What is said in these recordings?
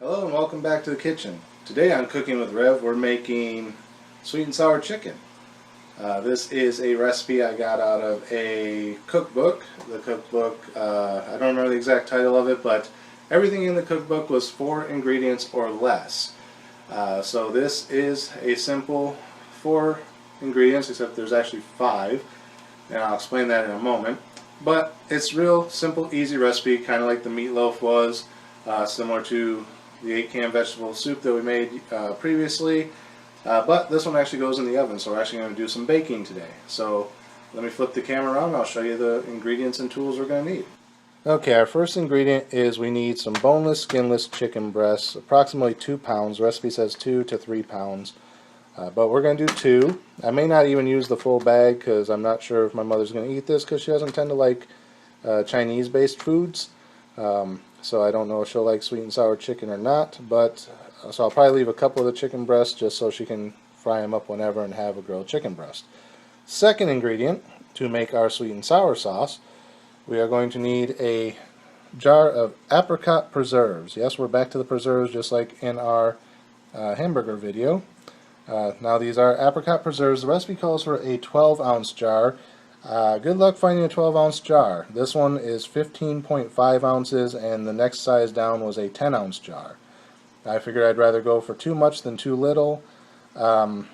Hello and welcome back to the kitchen. Today on Cooking with Rev we're making sweet and sour chicken. This is a recipe I got out of a cookbook. The cookbook, I don't remember the exact title of it, but everything in the cookbook was 4 ingredients or less. So this is a simple 4 ingredients, except there's actually 5, and I'll explain that in a moment. But it's real simple, easy recipe, kind of like the meatloaf was, similar to the 8-can vegetable soup that we made previously, but this one actually goes in the oven, so we're actually going to do some baking today. So let me flip the camera around and I'll show you the ingredients and tools we're going to need. Okay, our first ingredient is we need some boneless, skinless chicken breasts, approximately 2 pounds. The recipe says 2 to 3 pounds, but we're going to do 2. I may not even use the full bag because I'm not sure if my mother's going to eat this because she doesn't tend to like Chinese-based foods. So I don't know if she'll like sweet and sour chicken or not, but so I'll probably leave a couple of the chicken breasts just so she can fry them up whenever and have a grilled chicken breast. Second ingredient to make our sweet and sour sauce, we are going to need a jar of apricot preserves. Yes, we're back to the preserves just like in our hamburger video. Now these are apricot preserves. The recipe calls for a 12-ounce jar. Good luck finding a 12-ounce jar. This one is 15.5 ounces and the next size down was a 10-ounce jar. I figured I'd rather go for too much than too little. I'm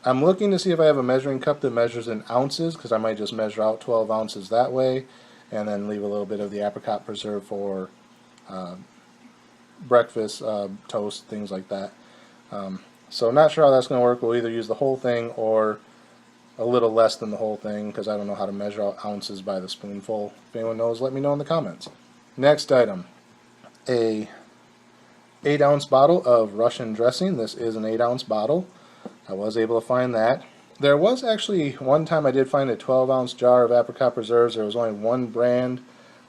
looking to see if I have a measuring cup that measures in ounces, because I might just measure out 12 ounces that way and then leave a little bit of the apricot preserve for breakfast, toast, things like that. So not sure how that's going to work. We'll either use the whole thing or a little less than the whole thing, because I don't know how to measure out ounces by the spoonful. If anyone knows, let me know in the comments. Next item, a 8-ounce bottle of Russian dressing. This is an 8-ounce bottle. I was able to find that. There was actually one time I did find a 12-ounce jar of apricot preserves. There was only one brand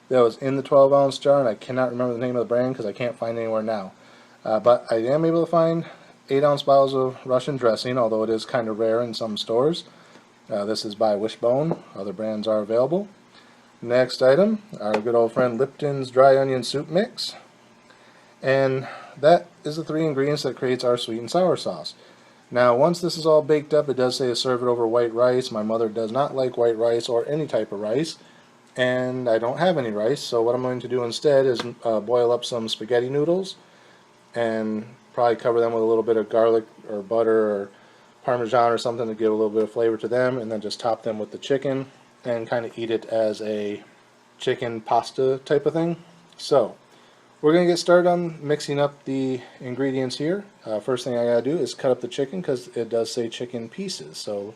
that was in the 12-ounce jar, and I cannot remember the name of the brand because I can't find it anywhere now. But I am able to find 8-ounce bottles of Russian dressing, although it is kind of rare in some stores. This is by Wishbone. Other brands are available. Next item, our good old friend Lipton's Dry Onion Soup Mix. And that is the 3 ingredients that creates our sweet and sour sauce. Now, once this is all baked up, it does say to serve it over white rice. My mother does not like white rice or any type of rice, and I don't have any rice, so what I'm going to do instead is boil up some spaghetti noodles and probably cover them with a little bit of garlic or butter or Parmesan or something to give a little bit of flavor to them, and then just top them with the chicken and kind of eat it as a chicken pasta type of thing. So we're going to get started on mixing up the ingredients here. First thing I got to do is cut up the chicken because it does say chicken pieces. So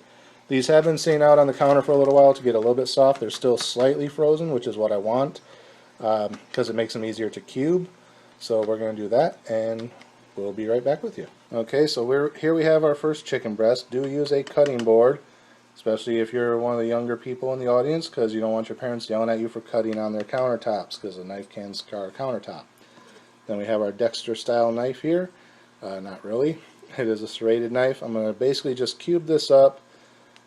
these have been sitting out on the counter for a little while to get a little bit soft. They're still slightly frozen, which is what I want because it makes them easier to cube. So we're going to do that, and we'll be right back with you. Okay, so here we have our first chicken breast. Do use a cutting board, especially if you're one of the younger people in the audience, because you don't want your parents yelling at you for cutting on their countertops, because a knife can scar a countertop. Then we have our Dexter style knife here. Not really. It is a serrated knife. I'm going to basically just cube this up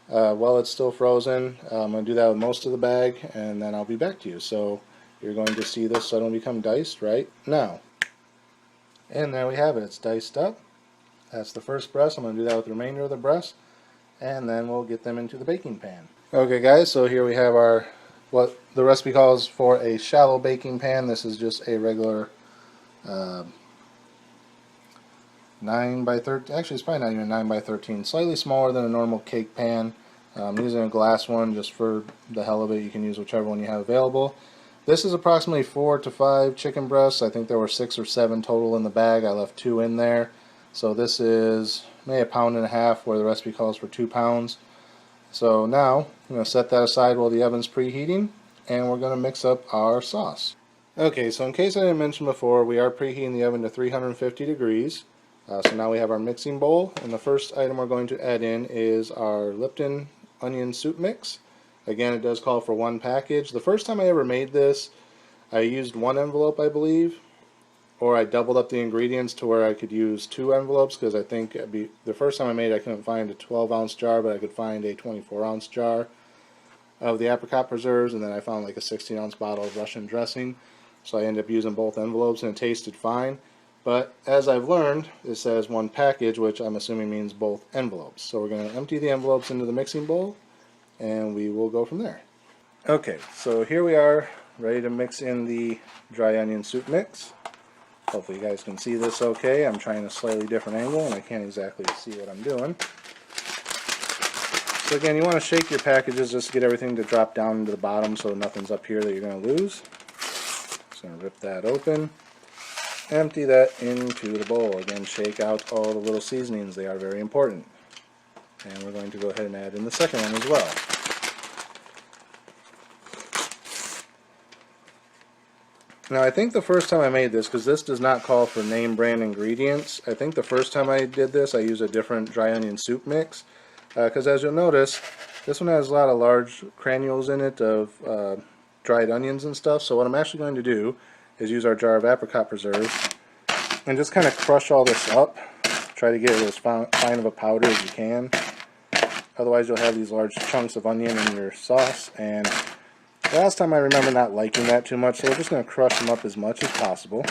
while it's still frozen. I'm going to do that with most of the bag, and then I'll be back to you. So you're going to see this suddenly become diced right now. And there we have it. It's diced up. That's the first breast. I'm going to do that with the remainder of the breast, and then we'll get them into the baking pan. Okay guys, so here we have our, what the recipe calls for a shallow baking pan. This is just a regular 9 by 13, actually it's probably not even 9 by 13, slightly smaller than a normal cake pan. I'm using a glass one just for the hell of it. You can use whichever one you have available. This is approximately 4 to 5 chicken breasts. I think there were 6 or 7 total in the bag. I left 2 in there. So this is maybe 1.5 pounds, where the recipe calls for 2 pounds. So now I'm going to set that aside while the oven's preheating, and we're going to mix up our sauce. Okay, so in case I didn't mention before, we are preheating the oven to 350 degrees. So now we have our mixing bowl, and the first item we're going to add in is our Lipton onion soup mix. Again, it does call for 1 package. The first time I ever made this, I used 1 envelope, I believe, or I doubled up the ingredients to where I could use 2 envelopes, because I think the first time I made it, I couldn't find a 12-ounce jar, but I could find a 24-ounce jar of the apricot preserves, and then I found like a 16-ounce bottle of Russian dressing. So I ended up using both envelopes, and it tasted fine. But as I've learned, it says one package, which I'm assuming means both envelopes. So we're going to empty the envelopes into the mixing bowl, and we will go from there. Okay, so here we are, ready to mix in the dry onion soup mix. Hopefully you guys can see this okay. I'm trying a slightly different angle, and I can't exactly see what I'm doing. So again, you want to shake your packages just to get everything to drop down into the bottom so nothing's up here that you're going to lose. Just going to rip that open. Empty that into the bowl. Again, shake out all the little seasonings. They are very important. And we're going to go ahead and add in the second one as well. Now I think the first time I made this, because this does not call for name brand ingredients, I think the first time I did this I used a different dry onion soup mix. Because as you'll notice, this one has a lot of large granules in it of dried onions and stuff. So what I'm actually going to do is use our jar of apricot preserves and just kind of crush all this up. Try to get it as fine of a powder as you can. Otherwise you'll have these large chunks of onion in your sauce. And last time I remember not liking that too much, so we're just going to crush them up as much as possible.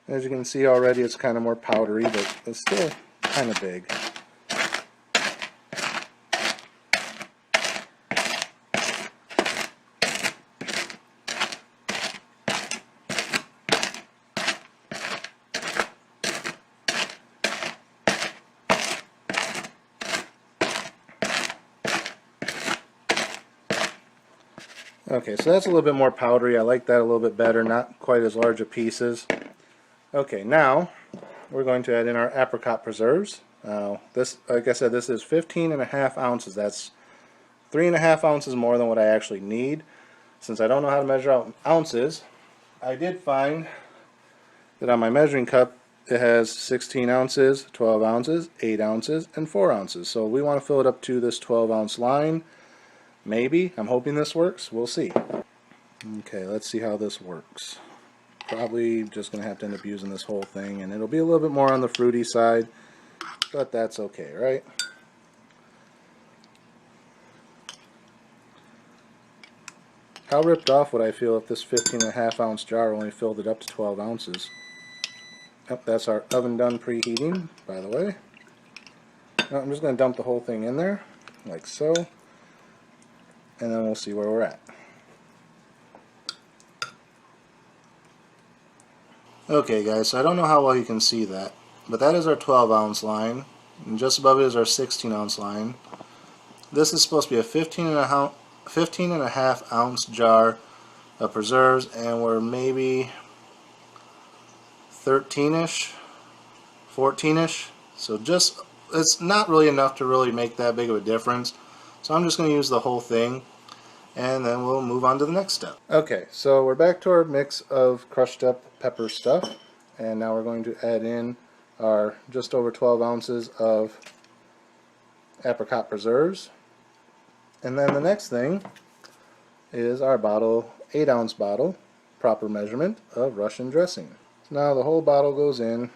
As you can see already, it's kind of more powdery, but it's still kind of big. Okay, so that's a little bit more powdery. I like that a little bit better, not quite as large of pieces. Okay, now we're going to add in our apricot preserves. This, like I said, this is 15.5 ounces. That's 3.5 ounces more than what I actually need. Since I don't know how to measure out ounces, I did find that on my measuring cup it has 16 ounces, 12 ounces, 8 ounces, and 4 ounces. So we want to fill it up to this 12-ounce line. Maybe. I'm hoping this works. We'll see. Okay, let's see how this works. Probably just going to have to end up using this whole thing, and it'll be a little bit more on the fruity side, but that's okay, right? How ripped off would I feel if this 15.5 ounce jar only filled it up to 12 ounces? Yep, that's our oven done preheating, by the way. Now I'm just going to dump the whole thing in there, like so, and then we'll see where we're at. Okay guys, so I don't know how well you can see that, but that is our 12-ounce line, and just above it is our 16-ounce line. This is supposed to be a 15.5 ounce jar of preserves, and we're maybe 13-ish, 14-ish, so just, it's not really enough to really make that big of a difference. So I'm just going to use the whole thing, and then we'll move on to the next step. Okay, so we're back to our mix of crushed up pepper stuff, and now we're going to add in our just over 12 ounces of apricot preserves. And then the next thing is our 8-ounce bottle, proper measurement of Russian dressing. So now the whole bottle goes in.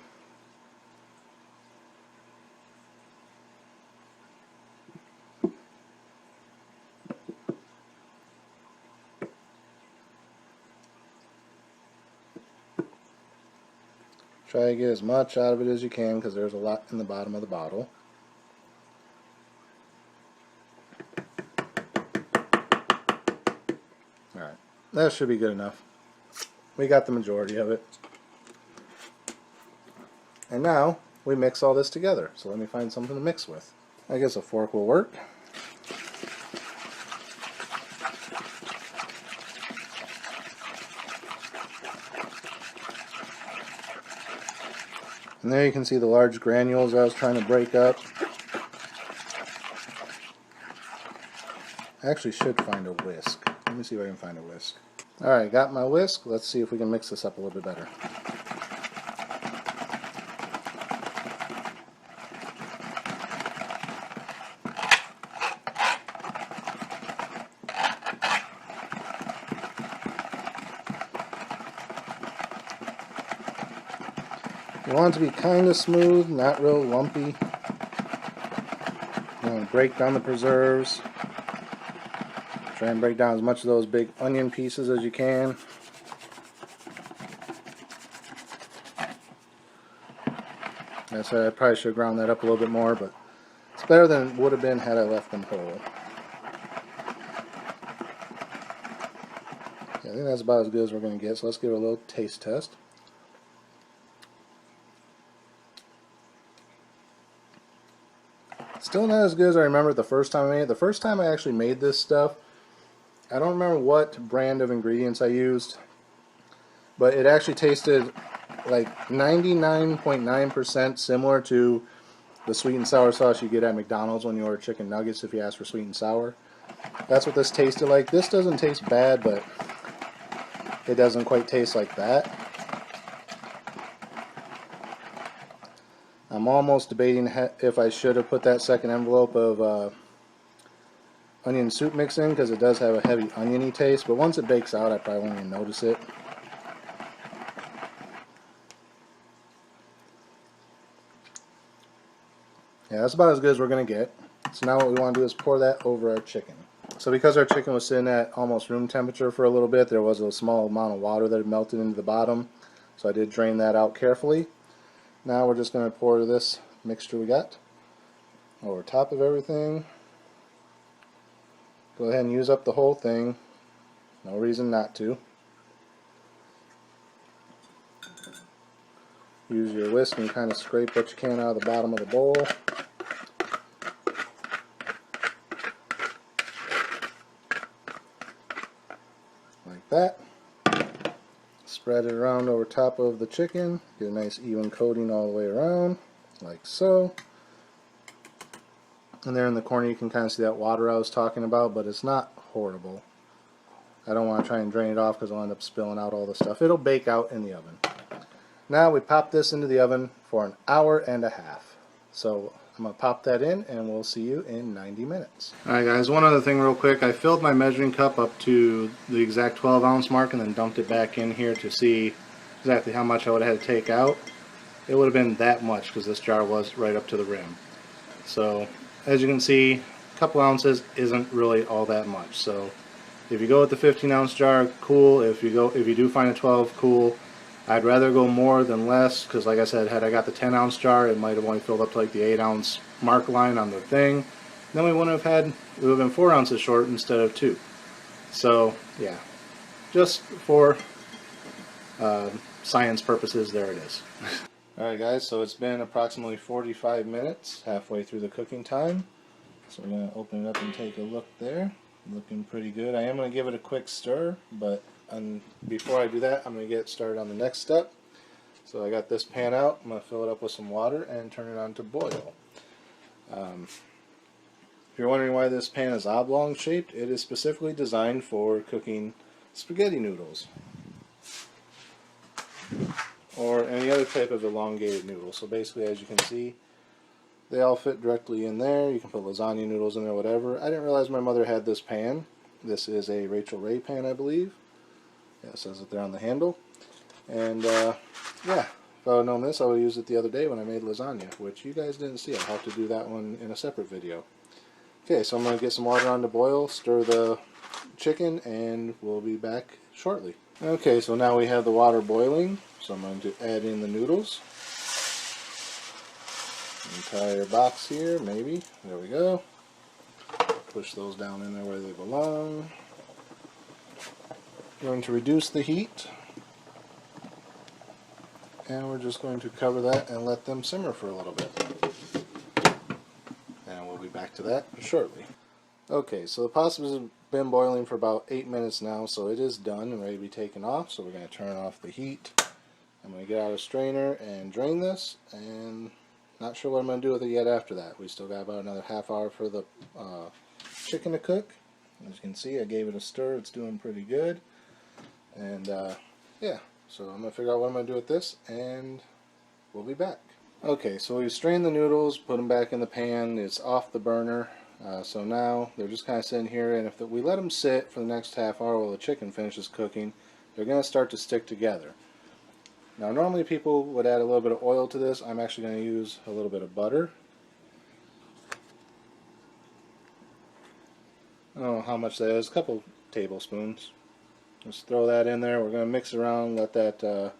Try to get as much out of it as you can because there's a lot in the bottom of the bottle. Alright, that should be good enough. We got the majority of it. And now we mix all this together. So let me find something to mix with. I guess a fork will work. And there you can see the large granules I was trying to break up. I actually should find a whisk. Let me see if I can find a whisk. Alright, got my whisk. Let's see if we can mix this up a little bit better. You want it to be kind of smooth, not real lumpy. You want to break down the preserves. Try and break down as much of those big onion pieces as you can. Like I said, I probably should have ground that up a little bit more, but it's better than it would have been had I left them whole. Yeah, I think that's about as good as we're going to get, so let's give it a little taste test. Still not as good as I remember the first time I made it. The first time I actually made this stuff, I don't remember what brand of ingredients I used, but it actually tasted like 99.9% similar to the sweet and sour sauce you get at McDonald's when you order chicken nuggets if you ask for sweet and sour. That's what this tasted like. This doesn't taste bad, but it doesn't quite taste like that. I'm almost debating if I should have put that second envelope of onion soup mix in, because it does have a heavy oniony taste, but once it bakes out I probably won't even notice it. Yeah, that's about as good as we're going to get. So now what we want to do is pour that over our chicken. So because our chicken was sitting at almost room temperature for a little bit, there was a small amount of water that had melted into the bottom. So I did drain that out carefully. Now we're just going to pour this mixture we got over top of everything. Go ahead and use up the whole thing. No reason not to. Use your whisk and kind of scrape what you can out of the bottom of the bowl. Like that. Spread it around over top of the chicken. Get a nice even coating all the way around, like so. And there in the corner you can kind of see that water I was talking about, but it's not horrible. I don't want to try and drain it off because I'll end up spilling out all the stuff. It'll bake out in the oven. Now we pop this into the oven for an hour and a half. So I'm going to pop that in and we'll see you in 90 minutes. Alright guys, one other thing real quick. I filled my measuring cup up to the exact 12 ounce mark and then dumped it back in here to see exactly how much I would have had to take out. It would have been that much because this jar was right up to the rim. So as you can see, a couple ounces isn't really all that much. So if you go with the 15 ounce jar, cool. If you do find a 12, cool. I'd rather go more than less because, like I said, had I got the 10 ounce jar, it might have only filled up to like the 8 ounce mark line on the thing. Then we wouldn't have had, it would have been 4 ounces short instead of 2. So yeah, just for science purposes, there it is. Alright guys, so it's been approximately 45 minutes, halfway through the cooking time. So we're going to open it up and take a look there. Looking pretty good. I am going to give it a quick stir, but before I do that, I'm going to get started on the next step. So I got this pan out. I'm going to fill it up with some water and turn it on to boil. If you're wondering why this pan is oblong shaped, it is specifically designed for cooking spaghetti noodles or any other type of elongated noodle. So basically, as you can see, they all fit directly in there. You can put lasagna noodles in there, whatever. I didn't realize my mother had this pan. This is a Rachel Ray pan, I believe. Yeah, it says it there on the handle. And yeah, if I would have known this, I would have used it the other day when I made lasagna, which you guys didn't see. I'll have to do that one in a separate video. Okay, so I'm going to get some water on to boil, stir the chicken, and we'll be back shortly. Okay, so now we have the water boiling, so I'm going to add in the noodles. Entire box here, maybe. There we go. Push those down in there where they belong. Going to reduce the heat, and we're just going to cover that and let them simmer for a little bit. And we'll be back to that shortly. Okay, so the pasta has been boiling for about 8 minutes now, so it is done and ready to be taken off. So we're going to turn off the heat. I'm going to get out a strainer and drain this, and not sure what I'm going to do with it yet after that. We still got about another half hour for the chicken to cook. As you can see, I gave it a stir. It's doing pretty good. And yeah, so I'm going to figure out what I'm going to do with this, and we'll be back. Okay, so we've strained the noodles, put them back in the pan. It's off the burner. So now they're just kind of sitting here, and if we let them sit for the next half hour while the chicken finishes cooking, they're going to start to stick together. Now normally people would add a little bit of oil to this. I'm actually going to use a little bit of butter. I don't know how much that is, a couple tablespoons. Just throw that in there. We're going to mix around, let that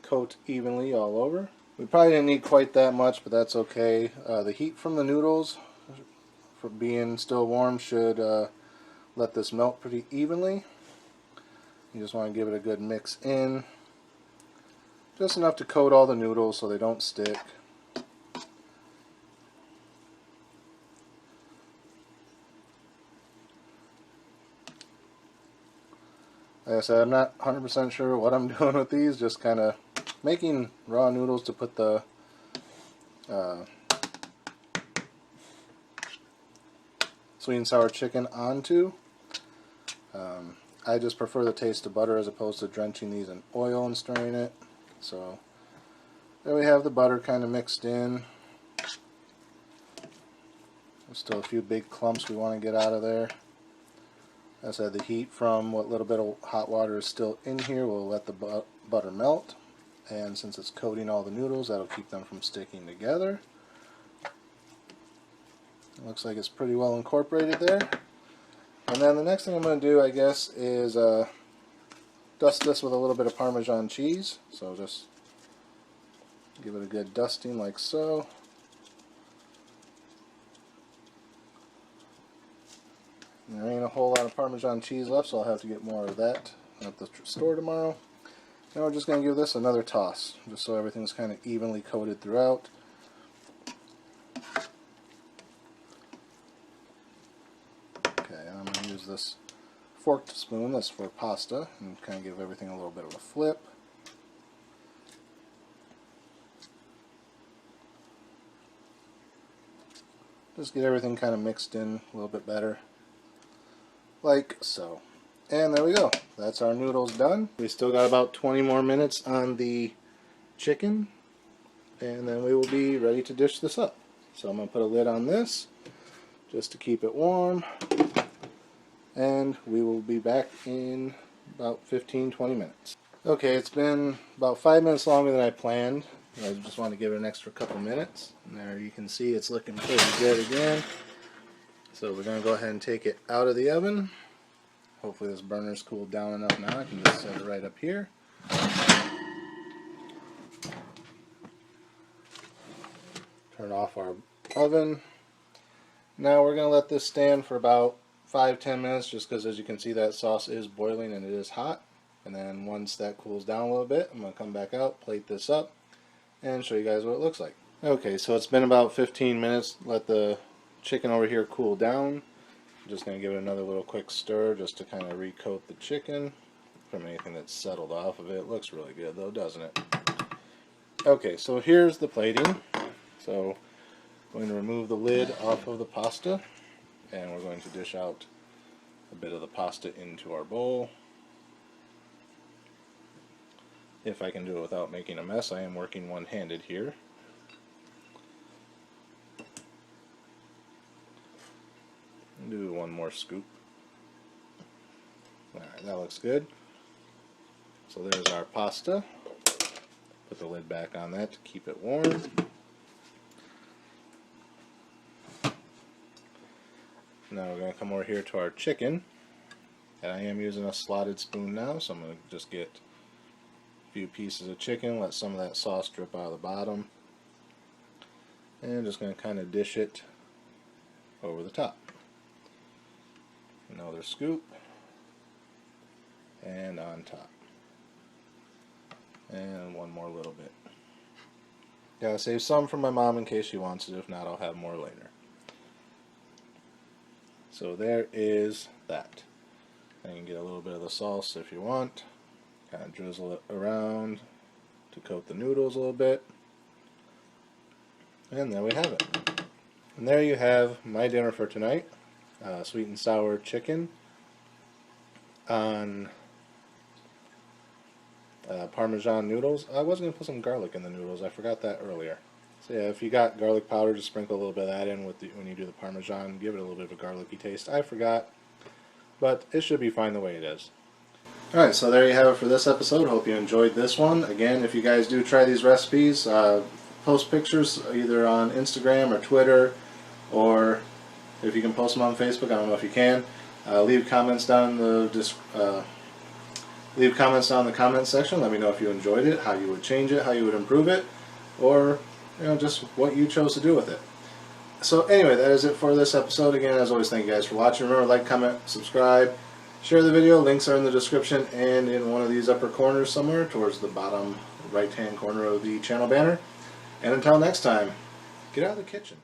coat evenly all over. We probably didn't need quite that much, but that's okay. The heat from the noodles, for being still warm, should let this melt pretty evenly. You just want to give it a good mix in. Just enough to coat all the noodles so they don't stick. Like I said, I'm not 100% sure what I'm doing with these, just kind of making raw noodles to put the sweet and sour chicken onto. I just prefer the taste of butter as opposed to drenching these in oil and stirring it. So there we have the butter kind of mixed in. There's still a few big clumps we want to get out of there. As I said, the heat from what little bit of hot water is still in here will let the butter melt. And since it's coating all the noodles, that'll keep them from sticking together. It looks like it's pretty well incorporated there. And then the next thing I'm going to do, I guess, is dust this with a little bit of Parmesan cheese. So just give it a good dusting like so. And there ain't a whole lot of Parmesan cheese left, so I'll have to get more of that at the store tomorrow. Now we're just going to give this another toss, just so everything's kind of evenly coated throughout. Okay, and I'm going to use this forked spoon, that's for pasta, and kind of give everything a little bit of a flip. Just get everything kind of mixed in a little bit better, like so. And there we go. That's our noodles done. We still got about 20 more minutes on the chicken, and then we will be ready to dish this up. So I'm going to put a lid on this just to keep it warm, and we will be back in about 15-20 minutes. Okay, it's been about 5 minutes longer than I planned. I just want to give it an extra couple minutes. And there you can see it's looking pretty good again. So we're going to go ahead and take it out of the oven. Hopefully this burner's cooled down enough now. I can just set it right up here. Turn off our oven. Now we're going to let this stand for about 5-10 minutes, just because as you can see that sauce is boiling and it is hot. And then once that cools down a little bit, I'm going to come back out, plate this up, and show you guys what it looks like. Okay, so it's been about 15 minutes. Let the chicken over here cool down. I'm just going to give it another little quick stir just to kind of recoat the chicken from anything that's settled off of it. It looks really good though, doesn't it? Okay, so here's the plating. So I'm going to remove the lid off of the pasta, and we're going to dish out a bit of the pasta into our bowl. If I can do it without making a mess, I am working one-handed here. Do one more scoop. Alright, that looks good. So there's our pasta. Put the lid back on that to keep it warm. Now we're going to come over here to our chicken. And I am using a slotted spoon now, so I'm going to just get a few pieces of chicken, let some of that sauce drip out of the bottom. And I'm just going to kind of dish it over the top. Another scoop, and on top, and one more little bit. Gotta save some for my mom in case she wants it. If not, I'll have more later. So there is that. And you can get a little bit of the sauce if you want. Kind of drizzle it around to coat the noodles a little bit. And there we have it. And there you have my dinner for tonight. Sweet and sour chicken on Parmesan noodles. I was going to put some garlic in the noodles. I forgot that earlier. So yeah, if you got garlic powder, just sprinkle a little bit of that in with when you do the Parmesan. Give it a little bit of a garlicky taste. I forgot, but it should be fine the way it is. Alright, so there you have it for this episode. Hope you enjoyed this one. Again, if you guys do try these recipes, post pictures either on Instagram or Twitter, or if you can post them on Facebook, I don't know if you can. Leave comments down in the leave comments down in the comment section. Let me know if you enjoyed it, how you would change it, how you would improve it, or just what you chose to do with it. So anyway, that is it for this episode. Again, as always, thank you guys for watching. Remember, like, comment, subscribe, share the video. Links are in the description and in one of these upper corners somewhere towards the bottom right-hand corner of the channel banner. And until next time, get out of the kitchen.